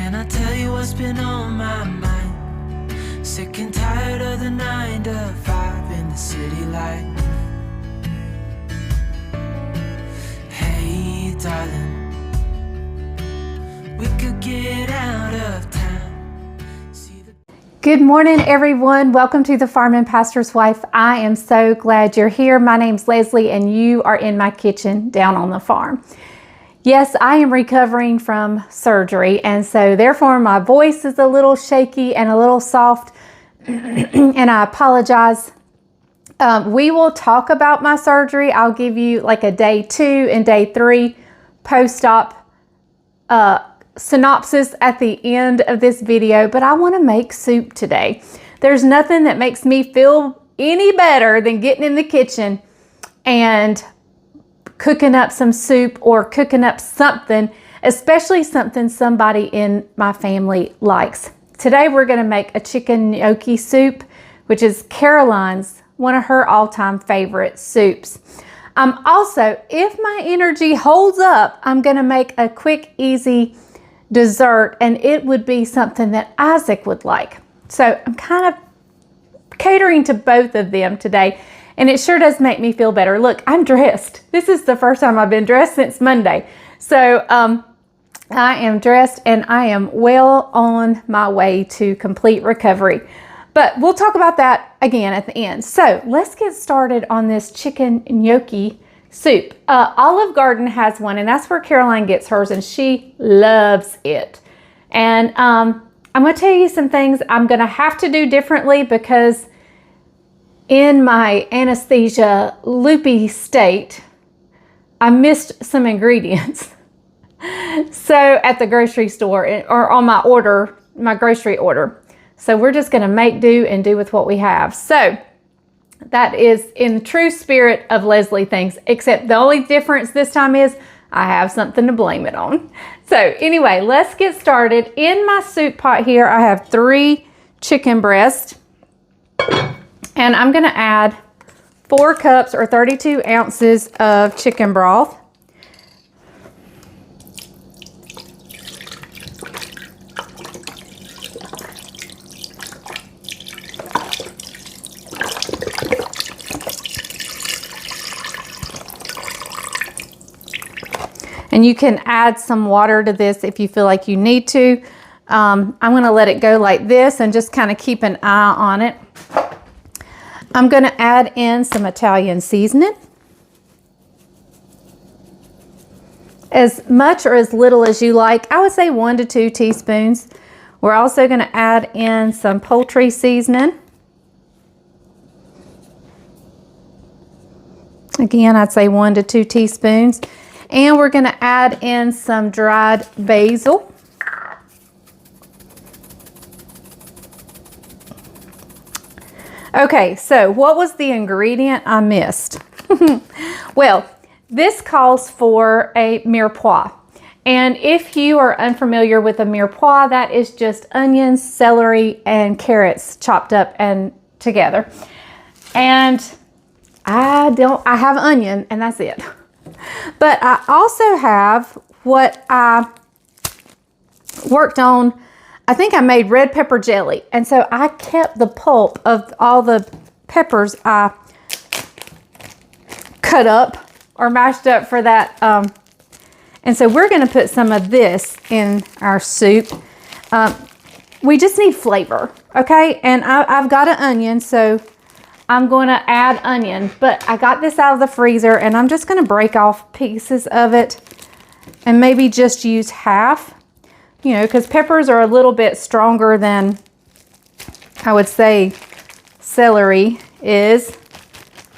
Can I tell you what's been on my mind? Sick and tired of the 9 to 5 in the city life. Hey darling, we could get out of town. Good morning, everyone. Welcome to the Farm and Pastor's Wife. I am so glad you're here. My name's Leslie and you are in my kitchen down on the farm. Yes, I am recovering from surgery, and so therefore my voice is a little shaky and a little soft, and I apologize. We will talk about my surgery. I'll give you like a day 2 and day 3 post-op synopsis at the end of this video, but I want to make soup today. There's nothing that makes me feel any better than getting in the kitchen and cooking up some soup or cooking up something, especially something somebody in my family likes. Today we're going to make a chicken gnocchi soup, which is Caroline's, one of her all-time favorite soups. Also, if my energy holds up, I'm going to make a quick, easy dessert, and it would be something that Isaac would like. So I'm kind of catering to both of them today, and it sure does make me feel better. Look, I'm dressed. This is the first time I've been dressed since Monday. So I am dressed and I am well on my way to complete recovery. But we'll talk about that again at the end. So let's get started on this chicken gnocchi soup. Olive Garden has one, and that's where Caroline gets hers, and she loves it. And I'm going to tell you some things I'm going to have to do differently because in my anesthesia loopy state, I missed some ingredients. So at the grocery store, or on my grocery order. So we're just going to make do and do with what we have. So that is in the true spirit of Leslie things, except the only difference this time is I have something to blame it on. So anyway, let's get started. In my soup pot here, I have 3 chicken breasts, and I'm going to add 4 cups or 32 ounces of chicken broth. And you can add some water to this if you feel like you need to. I'm going to let it go like this and just kind of keep an eye on it. I'm going to add in some Italian seasoning. As much or as little as you like. I would say 1 to 2 teaspoons. We're also going to add in some poultry seasoning. Again, I'd say 1 to 2 teaspoons. And we're going to add in some dried basil. Okay, so what was the ingredient I missed? Well, this calls for a mirepoix. And if you are unfamiliar with a mirepoix, that is just onions, celery, and carrots chopped up and together. And I have onion, and that's it. But I also have what I worked on. I think I made red pepper jelly. And so I kept the pulp of all the peppers I cut up or mashed up for that. And so we're going to put some of this in our soup. We just need flavor, okay? And I've got an onion, so I'm going to add onion, but I got this out of the freezer and I'm just going to break off pieces of it and maybe just use half, you know, because peppers are a little bit stronger than I would say celery is.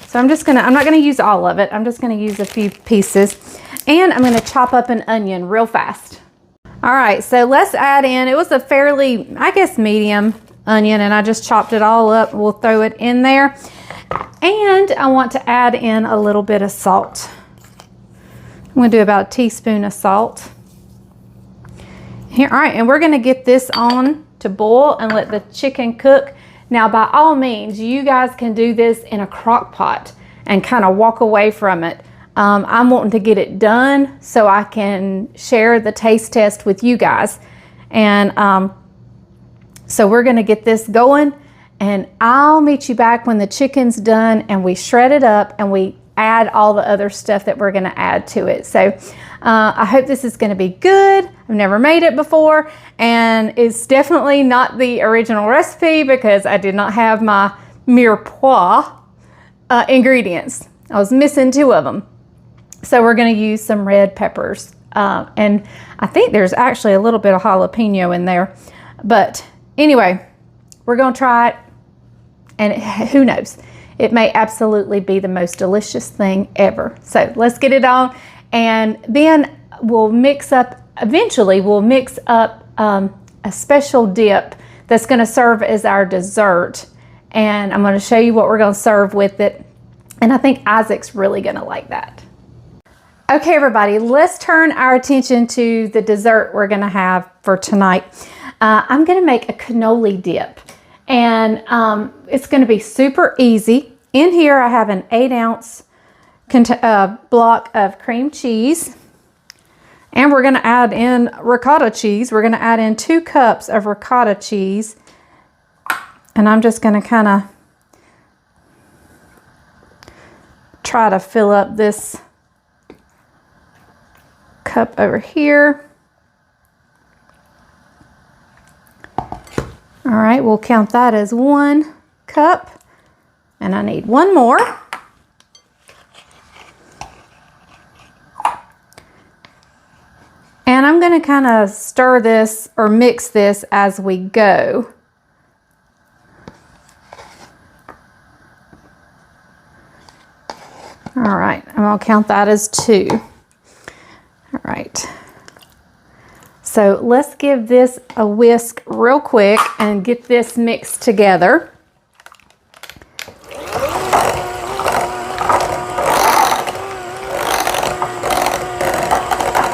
So I'm not going to use all of it. I'm just going to use a few pieces, and I'm going to chop up an onion real fast. All right, so let's add in, it was a fairly, I guess, medium onion, and I just chopped it all up. We'll throw it in there, and I want to add in a little bit of salt. I'm going to do about a teaspoon of salt here. All right, and we're going to get this on to boil and let the chicken cook. Now, by all means, you guys can do this in a crock pot and kind of walk away from it. I'm wanting to get it done so I can share the taste test with you guys. And so we're gonna get this going, and I'll meet you back when the chicken's done and we shred it up and we add all the other stuff that we're gonna add to it. So I hope this is gonna be good. I've never made it before, and it's definitely not the original recipe because I did not have my mirepoix ingredients. I was missing 2 of them. So we're gonna use some red peppers. And I think there's actually a little bit of jalapeno in there. But anyway, we're gonna try it, and who knows? It may absolutely be the most delicious thing ever. So let's get it on, and then we'll mix up, eventually we'll mix up a special dip that's gonna serve as our dessert. And I'm gonna show you what we're gonna serve with it. And I think Isaac's really gonna like that. Okay, everybody, let's turn our attention to the dessert we're gonna have for tonight. I'm gonna make a cannoli dip, and it's gonna be super easy. In here, I have an 8-ounce block of cream cheese, and we're gonna add in ricotta cheese. We're gonna add in 2 cups of ricotta cheese, and I'm just gonna kind of try to fill up this cup over here. All right, we'll count that as 1 cup, and I need 1 more. And I'm gonna kind of stir this or mix this as we go. All right, I'm gonna count that as 2. All right. So let's give this a whisk real quick and get this mixed together.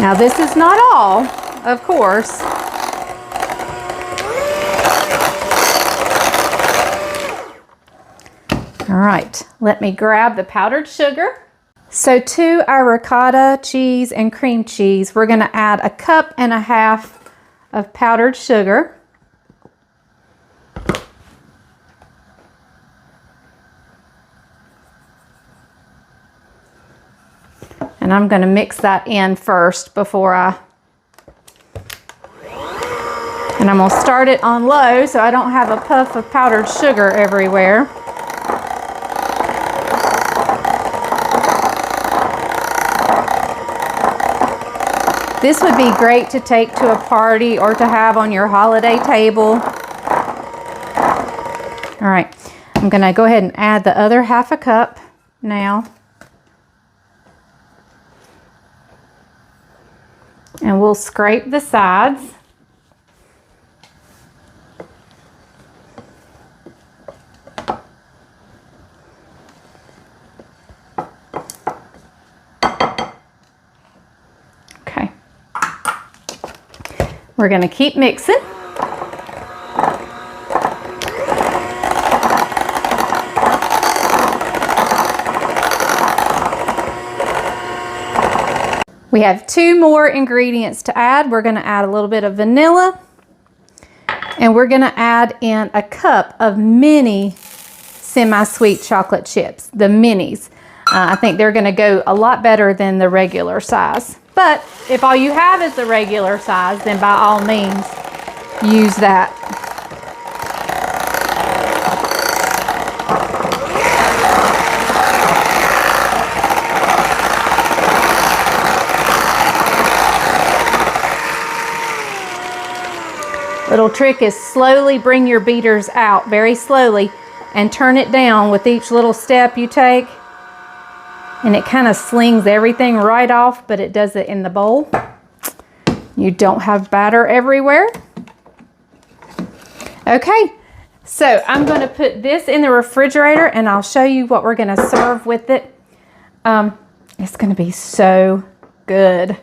Now this is not all, of course. All right, let me grab the powdered sugar. So to our ricotta cheese and cream cheese, we're gonna add 1.5 cups of powdered sugar. And I'm gonna mix that in first before and I'm gonna start it on low so I don't have a puff of powdered sugar everywhere. This would be great to take to a party or to have on your holiday table. All right, I'm gonna go ahead and add the other 1/2 cup now. And we'll scrape the sides. Okay. We're going to keep mixing. We have 2 more ingredients to add. We're going to add a little bit of vanilla, and we're going to add in 1 cup of mini semi-sweet chocolate chips, the minis. I think they're going to go a lot better than the regular size. But if all you have is the regular size, then by all means, use that. Little trick is slowly bring your beaters out, very slowly, and turn it down with each little step you take. And it kind of slings everything right off, but it does it in the bowl. You don't have batter everywhere. Okay, so I'm going to put this in the refrigerator and I'll show you what we're going to serve with it. It's going to be so good.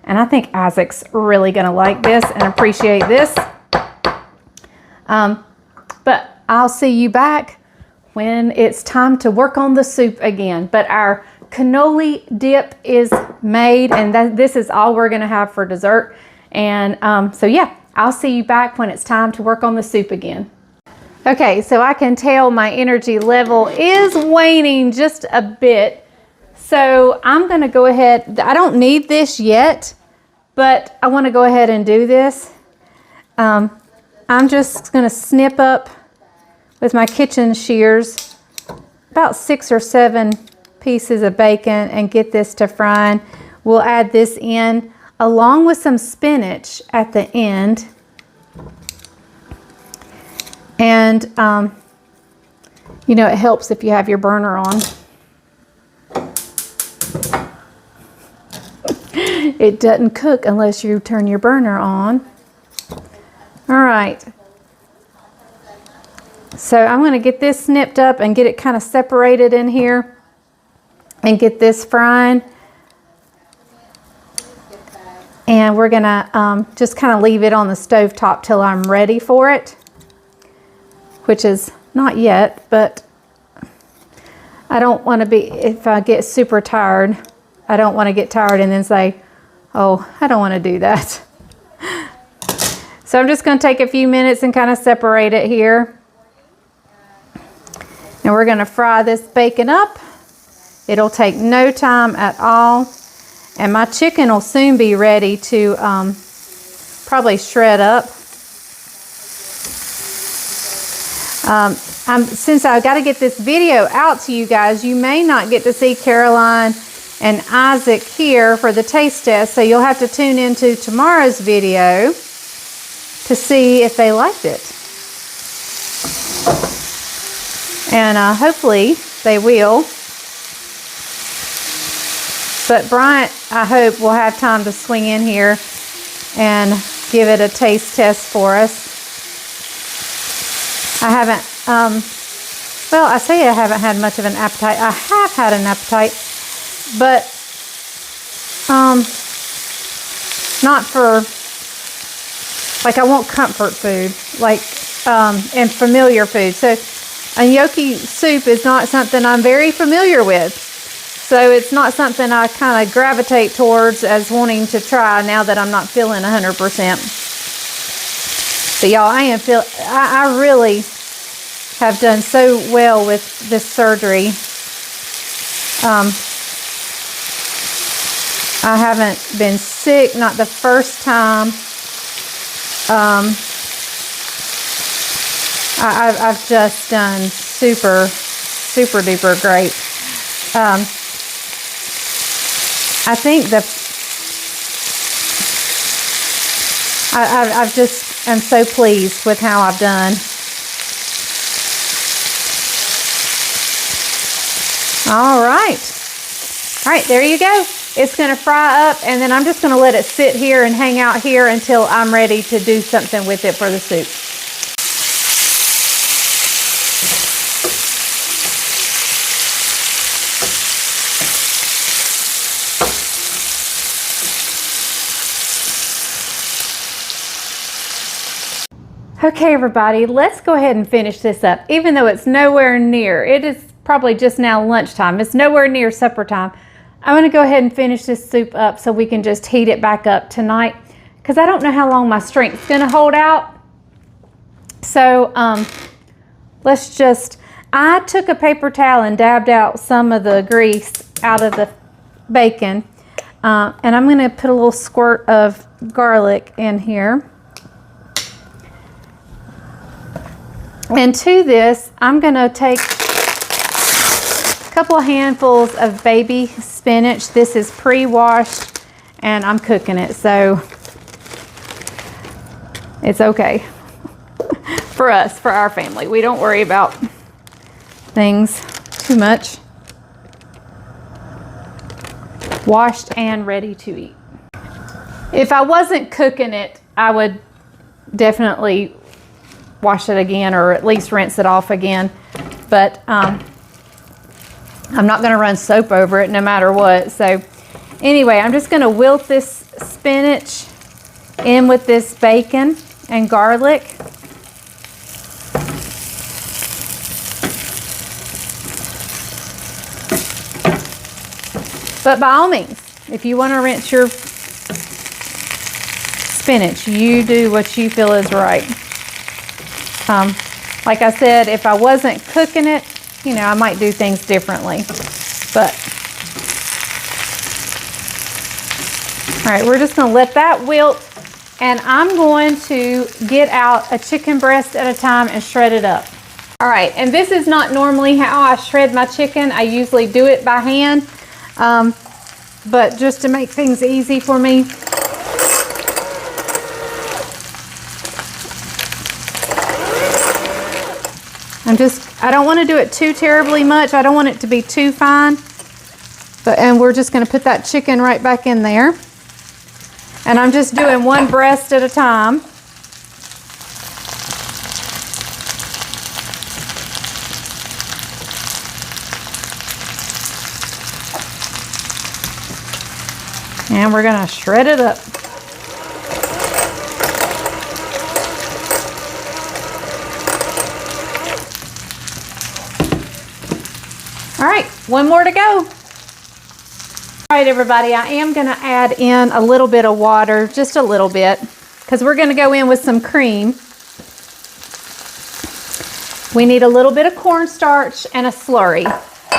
And I think Isaac's really going to like this and appreciate this. But I'll see you back when it's time to work on the soup again. But our cannoli dip is made, and this is all we're going to have for dessert. And so yeah, I'll see you back when it's time to work on the soup again. Okay, so I can tell my energy level is waning just a bit. So I'm gonna go ahead, I don't need this yet, but I wanna go ahead and do this. I'm just gonna snip up with my kitchen shears about 6 or 7 pieces of bacon and get this to frying. We'll add this in along with some spinach at the end. And, you know, it helps if you have your burner on. It doesn't cook unless you turn your burner on. All right. So I'm going to get this snipped up and get it kind of separated in here and get this frying. And we're going to just kind of leave it on the stove top till I'm ready for it, which is not yet, but I don't want to be, if I get super tired, I don't want to get tired and then say, oh, I don't want to do that. So I'm just going to take a few minutes and kind of separate it here. And we're going to fry this bacon up. It'll take no time at all. And my chicken will soon be ready to probably shred up. Since I've got to get this video out to you guys, you may not get to see Caroline and Isaac here for the taste test. So you'll have to tune into tomorrow's video to see if they liked it. And hopefully they will. But Bryant, I hope, will have time to swing in here and give it a taste test for us. I haven't, well, I say I haven't had much of an appetite. I have had an appetite, but not for, like, I want comfort food, like, and familiar food. So a gnocchi soup is not something I'm very familiar with. So it's not something I kind of gravitate towards as wanting to try now that I'm not feeling 100%. But y'all, I really have done so well with this surgery. I haven't been sick, not the first time. I've just done super, super duper great. I think I've just am so pleased with how I've done. All right, there you go. It's going to fry up, and then I'm just going to let it sit here and hang out here until I'm ready to do something with it for the soup. Okay, everybody, let's go ahead and finish this up. Even though it's nowhere near, it is probably just now lunchtime. It's nowhere near supper time. I'm going to go ahead and finish this soup up so we can just heat it back up tonight, because I don't know how long my strength's going to hold out. So let's just, I took a paper towel and dabbed out some of the grease out of the bacon, and I'm going to put a little squirt of garlic in here. And to this, I'm going to take a couple of handfuls of baby spinach. This is pre-washed, and I'm cooking it, so it's okay for us, for our family. We don't worry about things too much. Washed and ready to eat. If I wasn't cooking it, I would definitely wash it again, or at least rinse it off again. But I'm not going to run soap over it no matter what. So anyway, I'm just going to wilt this spinach in with this bacon and garlic. But by all means, if you want to rinse your spinach. You do what you feel is right. Like I said, if I wasn't cooking it, you know, I might do things differently. But, all right, we're just gonna let that wilt, and I'm going to get out a chicken breast at a time and shred it up. All right, and this is not normally how I shred my chicken. I usually do it by hand, but just to make things easy for me, I don't want to do it too terribly much. I don't want it to be too fine. And we're just going to put that chicken right back in there. And I'm just doing one breast at a time. And we're going to shred it up. All right, one more to go. All right, everybody, I am gonna add in a little bit of water, just a little bit, because we're gonna go in with some cream. We need a little bit of cornstarch and a slurry.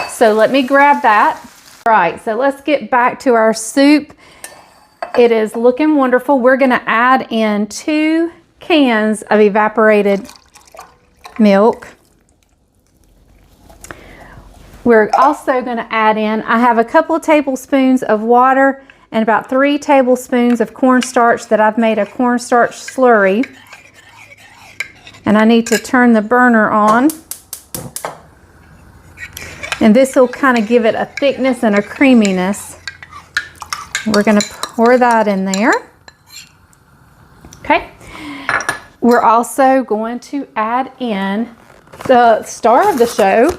So let me grab that. All right, so let's get back to our soup. It is looking wonderful. We're gonna add in 2 cans of evaporated milk. We're also going to add in, I have a couple of tablespoons of water and about 3 tablespoons of cornstarch that I've made a cornstarch slurry. And I need to turn the burner on. And this will kind of give it a thickness and a creaminess. We're going to pour that in there. Okay. We're also going to add in the star of the show.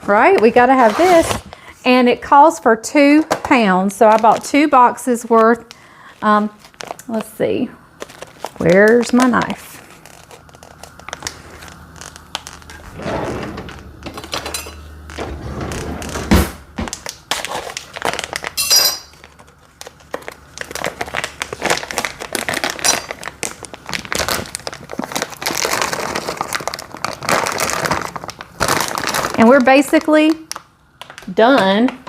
Right, we got to have this, and it calls for 2 pounds. So I bought 2 boxes worth. Let's see, where's my knife? And we're basically done.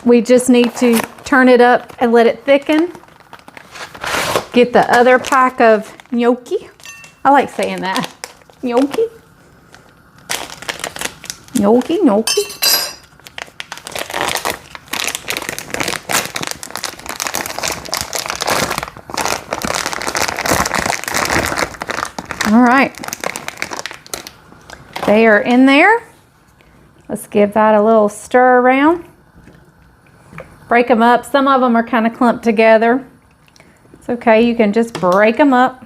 We just need to turn it up and let it thicken. Get the other pack of gnocchi. I like saying that. Gnocchi. Gnocchi, gnocchi. All right. They are in there. Let's give that a little stir around. Break them up. Some of them are kind of clumped together. It's okay, you can just break them up.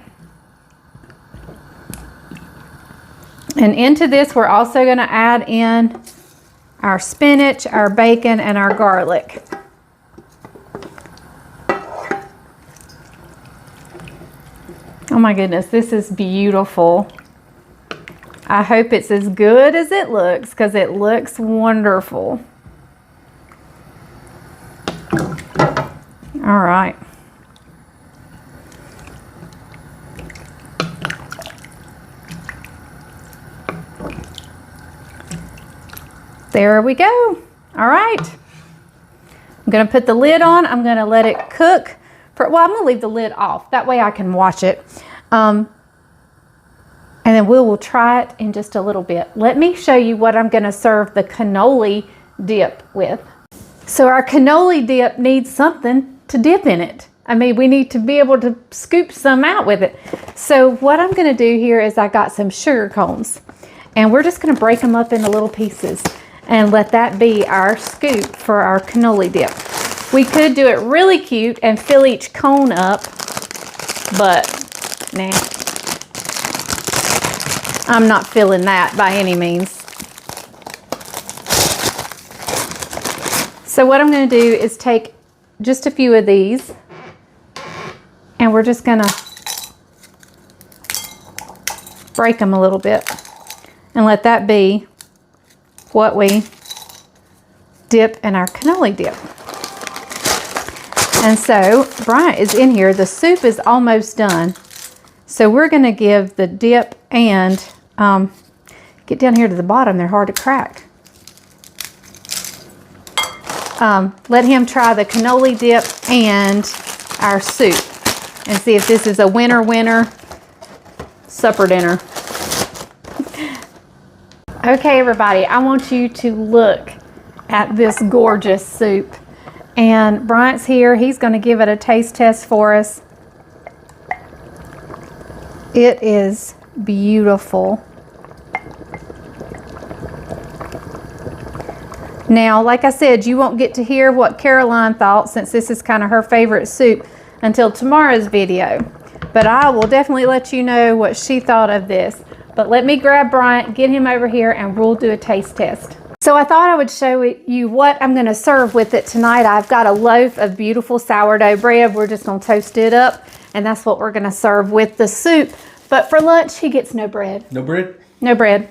And into this, we're also going to add in our spinach, our bacon, and our garlic. Oh my goodness, this is beautiful. I hope it's as good as it looks, because it looks wonderful. All right. There we go. All right. I'm going to put the lid on. I'm going to let it cook for, well, I'm going to leave the lid off. That way I can watch it. And then we will try it in just a little bit. Let me show you what I'm gonna serve the cannoli dip with. So our cannoli dip needs something to dip in it. I mean, we need to be able to scoop some out with it. So what I'm gonna do here is I got some sugar cones, and we're just gonna break them up into little pieces and let that be our scoop for our cannoli dip. We could do it really cute and fill each cone up, but nah. I'm not feeling that by any means. So what I'm going to do is take just a few of these, and we're just going to break them a little bit and let that be what we dip in our cannoli dip. And so Bryant is in here. The soup is almost done. So we're going to give the dip and get down here to the bottom. They're hard to crack. Let him try the cannoli dip and our soup and see if this is a winner supper dinner. Okay, everybody, I want you to look at this gorgeous soup. And Bryant's here. He's going to give it a taste test for us. It is beautiful. Now, like I said, you won't get to hear what Caroline thought, since this is kind of her favorite soup, until tomorrow's video. But I will definitely let you know what she thought of this. But let me grab Bryant, get him over here, and we'll do a taste test. So I thought I would show you what I'm going to serve with it tonight. I've got a loaf of beautiful sourdough bread. We're just going to toast it up, and that's what we're going to serve with the soup. But for lunch, he gets no bread. No bread? No bread.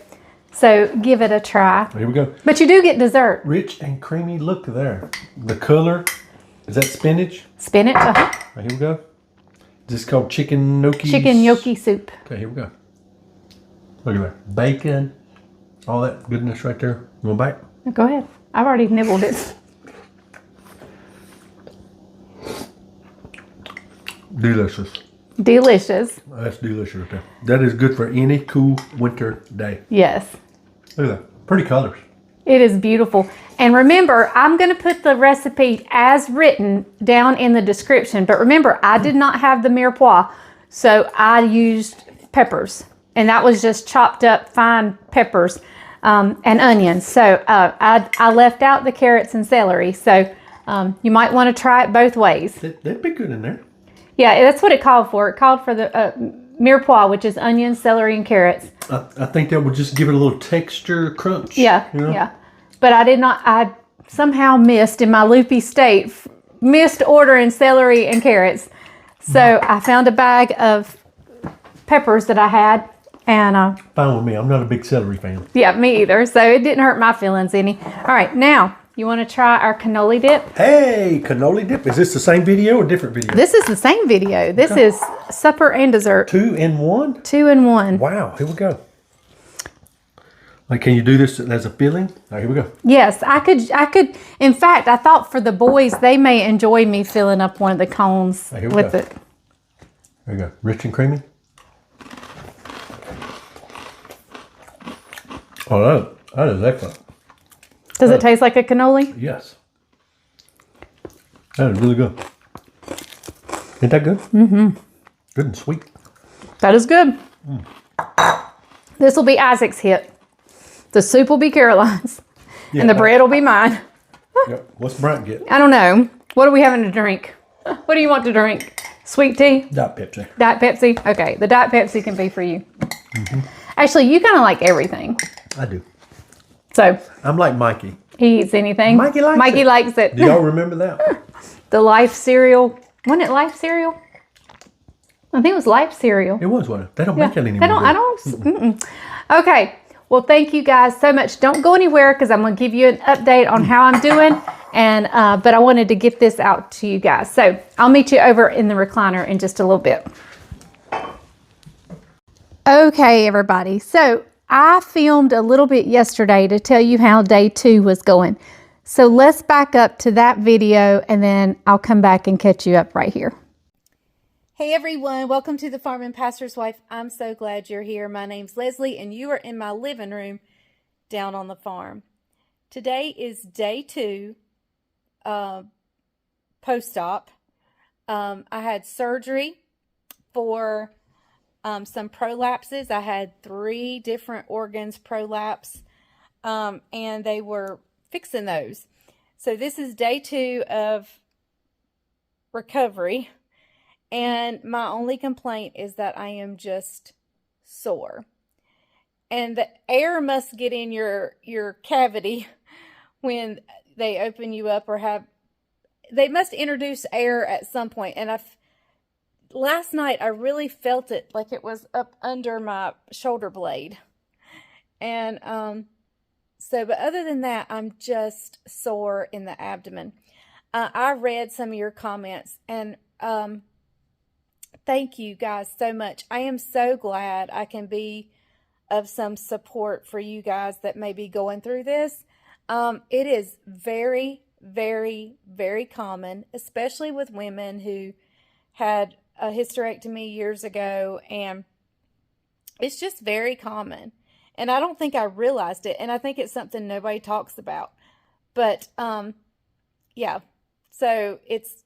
So give it a try. Here we go. But you do get dessert. Rich and creamy. Look there. The color. Is that spinach? Spinach. Right, here we go. This is called chicken gnocchi. Chicken gnocchi soup. Okay, here we go. Look at that. Bacon. All that goodness right there. You want a bite? Go ahead. I've already nibbled it. Delicious. Delicious. That's delicious right there. That is good for any cool winter day. Yes. Look at that. Pretty colors. It is beautiful. And remember, I'm going to put the recipe as written down in the description. But remember, I did not have the mirepoix, so I used peppers. And that was just chopped up fine peppers and onions. So I left out the carrots and celery. So you might want to try it both ways. That'd be good in there. Yeah, that's what it called for. It called for the mirepoix, which is onions, celery, and carrots. I think that would just give it a little texture crunch. Yeah, you know? yeah. But I somehow missed, in my loopy state, missed ordering celery and carrots. So I found a bag of peppers that I had. And fine with me. I'm not a big celery fan. Yeah, me either. So it didn't hurt my feelings any. All right, now you want to try our cannoli dip? Hey, cannoli dip. Is this the same video or different video? This is the same video. This is supper and dessert. 2 in 1? 2 in 1. Wow, here we go. Like, can you do this as a filling? All right, here we go. Yes, I could. In fact, I thought for the boys, they may enjoy me filling up one of the cones with it. There we go. Rich and creamy. Oh, that is excellent. Does it taste like a cannoli? Yes. That is really good. Isn't that good? Mm-hmm. Good and sweet. That is good. This will be Isaac's hit. The soup will be Caroline's. Yeah, and the bread will be mine. Yep. What's Bryant get? I don't know. What are we having to drink? What do you want to drink? Sweet tea? Diet Pepsi. Diet Pepsi? Okay, the Diet Pepsi can be for you. Mm-hmm. Actually, you kind of like everything. I do. So I'm like Mikey. He eats anything. Mikey likes it. Do y'all remember that? The Life cereal. Wasn't it Life cereal? I think it was Life cereal. It was one. They don't make it anymore. They don't. I don't. Okay. Well, thank you guys so much. Don't go anywhere because I'm going to give you an update on how I'm doing. And but I wanted to get this out to you guys. So I'll meet you over in the recliner in just a little bit. Okay, everybody. So I filmed a little bit yesterday to tell you how day 2 was going. So let's back up to that video and then I'll come back and catch you up right here. Hey everyone, welcome to the Farm and Pastor's Wife. I'm so glad you're here. My name's Leslie and you are in my living room down on the farm. Today is day 2 post-op. I had surgery for some prolapses. I had 3 different organs prolapse and they were fixing those. So this is day 2 of recovery. And my only complaint is that I am just sore. And the air must get in your cavity when they open you up or they must introduce air at some point. And last night I really felt it like it was up under my shoulder blade. And but other than that, I'm just sore in the abdomen. I read some of your comments, and thank you guys so much. I am so glad I can be of some support for you guys that may be going through this. It is very, very, very common, especially with women who had a hysterectomy years ago, and it's just very common. And I don't think I realized it, and I think it's something nobody talks about. But, yeah, so it's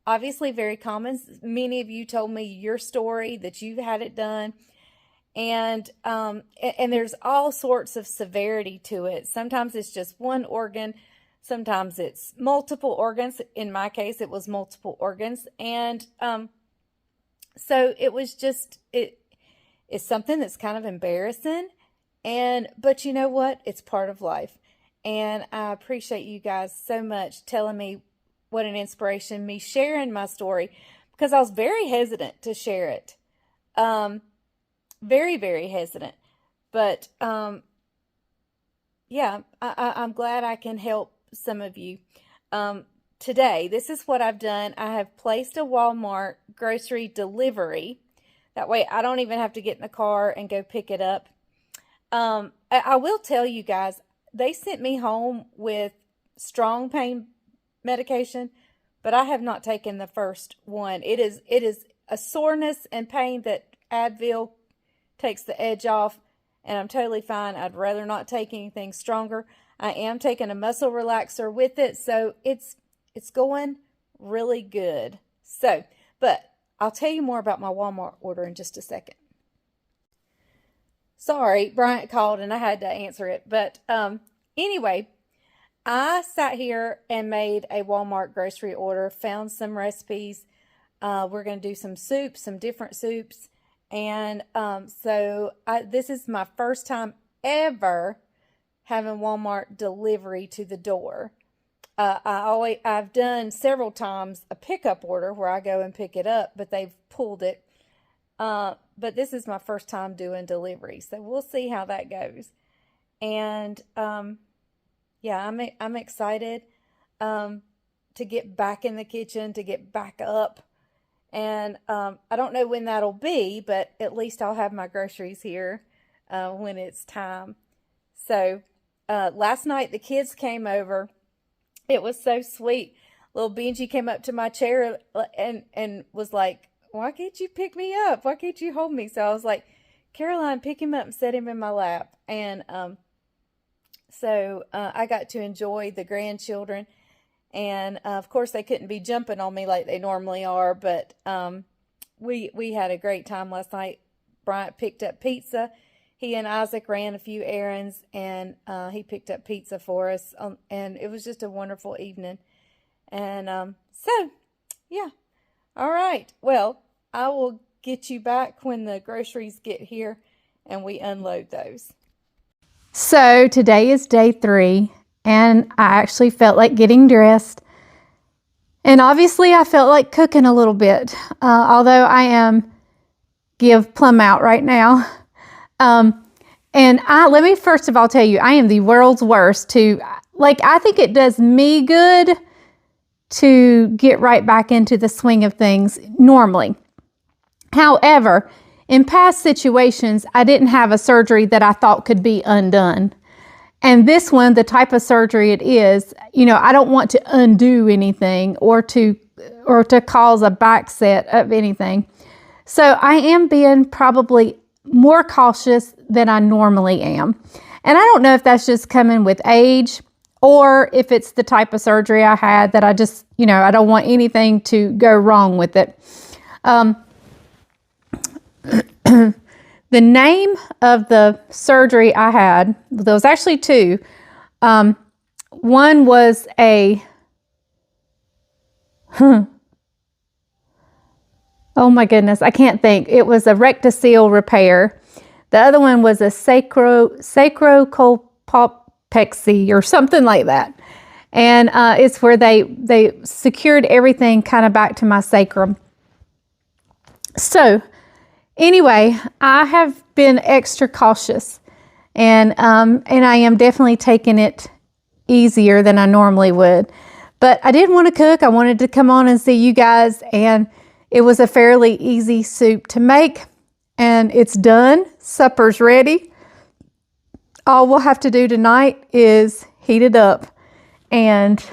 obviously very common. Many of you told me your story, that you've had it done. And there's all sorts of severity to it. Sometimes it's just one organ. Sometimes it's multiple organs. In my case, it was multiple organs. And so it was just, it's something that's kind of embarrassing. But you know what? It's part of life. And I appreciate you guys so much telling me what an inspiration, me sharing my story, because I was very hesitant to share it. Very, very hesitant. But, yeah, I'm glad I can help some of you. Today, this is what I've done. I have placed a Walmart grocery delivery. That way I don't even have to get in the car and go pick it up. I will tell you guys, they sent me home with strong pain medication, but I have not taken the first one. It is a soreness and pain that Advil takes the edge off, and I'm totally fine. I'd rather not take anything stronger. I am taking a muscle relaxer with it, so it's going really good. So, but I'll tell you more about my Walmart order in just a second. Sorry, Bryant called and I had to answer it. But anyway, I sat here and made a Walmart grocery order, found some recipes. We're going to do some soups, some different soups. And so this is my first time ever having Walmart delivery to the door. I've done several times a pickup order where I go and pick it up, but they've pulled it. But this is my first time doing delivery, so we'll see how that goes. And yeah, I'm excited to get back in the kitchen, to get back up. And I don't know when that'll be, but at least I'll have my groceries here when it's time. So last night the kids came over. It was so sweet. Little Benji came up to my chair and was like, "Why can't you pick me up? Why can't you hold me?" So I was like, "Caroline, pick him up and set him in my lap." And so I got to enjoy the grandchildren. And of course, they couldn't be jumping on me like they normally are. But we had a great time last night. Bryant picked up pizza. He and Isaac ran a few errands, and he picked up pizza for us. And it was just a wonderful evening. And so, yeah. All right. Well, I will get you back when the groceries get here and we unload those. So today is day 3, and I actually felt like getting dressed. And obviously I felt like cooking a little bit, although I am give plumb out right now. And let me first of all tell you, I am the world's worst I think it does me good to get right back into the swing of things normally. However, in past situations, I didn't have a surgery that I thought could be undone. And this one, the type of surgery it is, I don't want to undo anything or to cause a backset of anything. So I am being probably more cautious than I normally am. And I don't know if that's just coming with age, or if it's the type of surgery I had that I just, I don't want anything to go wrong with it. The name of the surgery I had, there was actually 2. One was oh my goodness, I can't think. It was a rectocele repair. The other one was a sacrocolpopexy or something like that. And it's where they secured everything kind of back to my sacrum. So anyway, I have been extra cautious, and I am definitely taking it easier than I normally would. But I didn't want to cook. I wanted to come on and see you guys, and it was a fairly easy soup to make, and it's done. Supper's ready. All we'll have to do tonight is heat it up and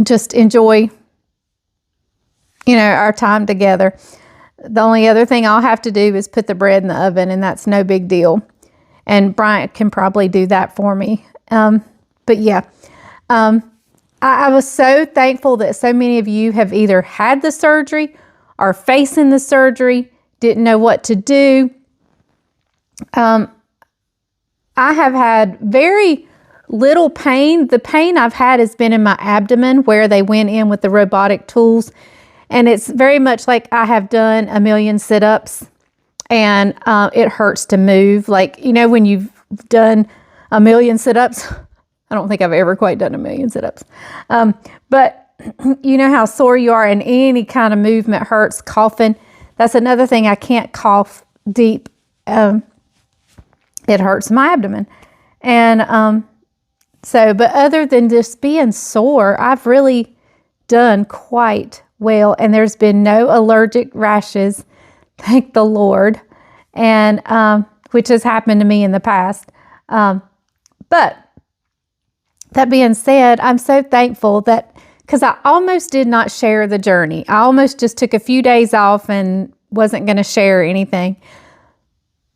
just enjoy, our time together. The only other thing I'll have to do is put the bread in the oven, and that's no big deal. And Bryant can probably do that for me. But yeah, I was so thankful that so many of you have either had the surgery or facing the surgery, didn't know what to do. I have had very little pain. The pain I've had has been in my abdomen where they went in with the robotic tools. And it's very much like I have done a million sit-ups, and it hurts to move. Like, when you've done a million sit-ups, I don't think I've ever quite done a million sit-ups. But you know how sore you are, and any kind of movement hurts. Coughing, that's another thing. I can't cough deep. It hurts my abdomen. And but other than just being sore, I've really done quite well, and there's been no allergic rashes, thank the Lord, and which has happened to me in the past. But that being said, I'm so thankful because I almost did not share the journey. I almost just took a few days off and wasn't going to share anything.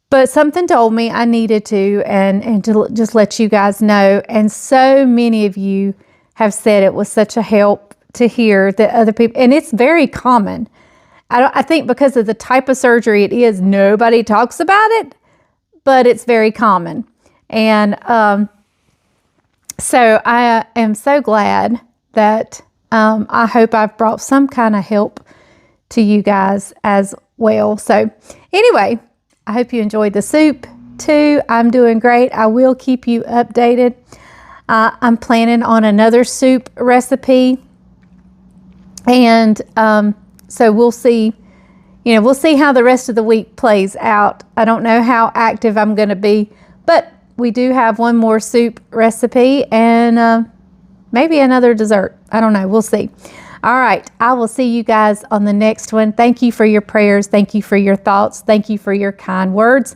But something told me I needed to, and to just let you guys know. And so many of you have said it was such a help to hear that other people, and it's very common. I think because of the type of surgery it is, nobody talks about it, but it's very common. And so I am so glad that I hope I've brought some kind of help to you guys as well. So anyway, I hope you enjoyed the soup too. I'm doing great. I will keep you updated. I'm planning on another soup recipe. And so we'll see, we'll see how the rest of the week plays out. I don't know how active I'm going to be, but we do have one more soup recipe and maybe another dessert. I don't know. We'll see. All right. I will see you guys on the next one. Thank you for your prayers. Thank you for your thoughts. Thank you for your kind words.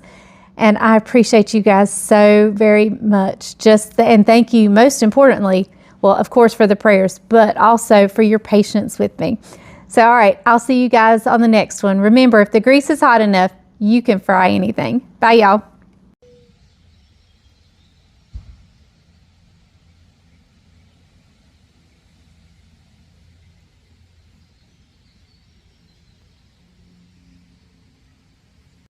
And I appreciate you guys so very much. And thank you most importantly, well, of course, for the prayers, but also for your patience with me. So, all right, I'll see you guys on the next one. Remember, if the grease is hot enough, you can fry anything. Bye, y'all.